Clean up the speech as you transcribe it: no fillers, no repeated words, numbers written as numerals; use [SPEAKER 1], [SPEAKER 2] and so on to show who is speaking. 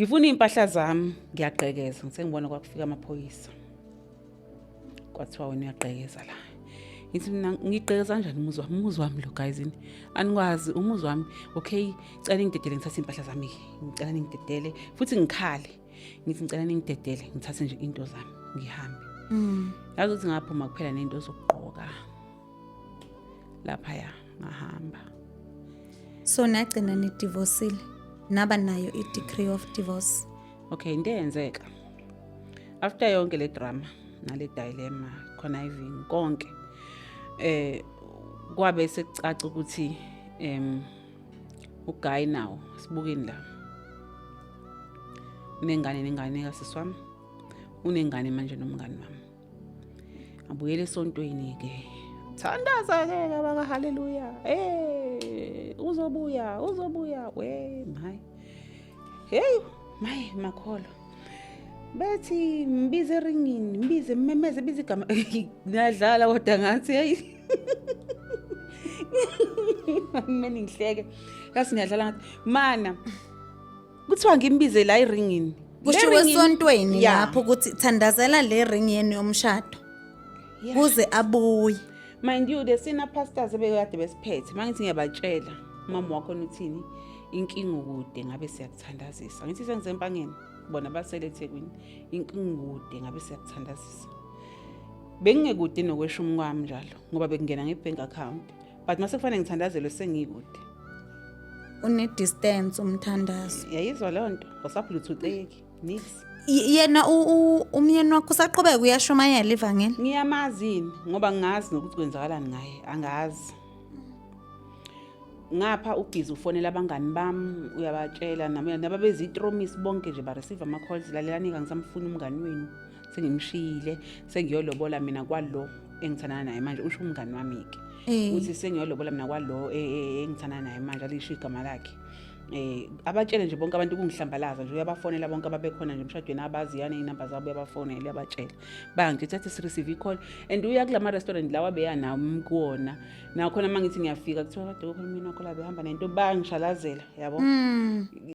[SPEAKER 1] ngifuna impahla zami ngiyaqhekeza ngisengibona kwakufika amaphoyisa kwathiwa wena uyaqhekeza la ngithi mina ngiqhekeza kanjani umuzi wami lo guys anikwazi umuzi wami okay cela ngidedele ngithathe impahla zami ngicela ngidedele futhi ngikhale ngithi ngicela ngidedele ngithathe nje into zami ngihambe yazi ukuthi ngaphuma kuphela nento zokugqoka lapha ya ngahamba.
[SPEAKER 2] So nagcina ni divorceile naba nayo i-decree of divorce.
[SPEAKER 1] Okay, into eyenzeka after yonke le drama nale dilemma conniving konke kwabe sekucaca ukuthi uGuy nawo sibukeni la nengane kasiswami unengane manje nomngani wami abuyele esontweni ke thandaza ke baka haleluya uzobuya we my makholo bethi mbize eringini mbize memeze bize igama niyadlala kodwa ngathi hey mina ngihleke kasi ngiyadlala ngathi mana kuthiwa ngimbize la eringini
[SPEAKER 2] kusho esontweni lapho ukuthi thandazela le ring yeni yomshado kuze abuye.
[SPEAKER 1] Mind you the senior pastors ebekade besiphethe mangithi ngiyabatshela mama wakho uthini inkinga ukude ngabe siyakuthandazisa ngithi sengizempangeni bona basele eThekwini inkinga ukude ngabe siyakuthandazisa bengingekude nokweshumi kwami njalo ngoba bekungena ngebank account but mase kufanele ngithandazelwe sengikude
[SPEAKER 2] une distance umthandazo
[SPEAKER 1] yayizwa lonto wasabluetooth nix
[SPEAKER 2] yena umyeni wakho usaqhubeka uyashumayela ivangeli.
[SPEAKER 1] Ngiyamazini ngoba ngazi nokuthi kwenzakalani ngaye angazi ngapha ubhizi ufonela abangani bami uyabatshela nababezi iTromis bonke nje ba receive ama calls lalelanika ngisamfuna umngani wenu sengimshiyile sengiyolobola mina kwalo engithandana naye manje usho umngani wami ke uthi sengiyolobola mina kwalo engithandana naye manje alisho igama lakhe abatshele nje bonke abantu kungihlambalaza nje uyabafonela bonke ababekhona nje emshadweni abaziyana inamba zabo uyabafonela uyabatshela bangithi thathe receive call and uya kulama restaurant lawa beya nami kuona nakhona mangithi ngiyafika kuthiwa kade ukhulumini wakho la behamba nento bangishalazela yabo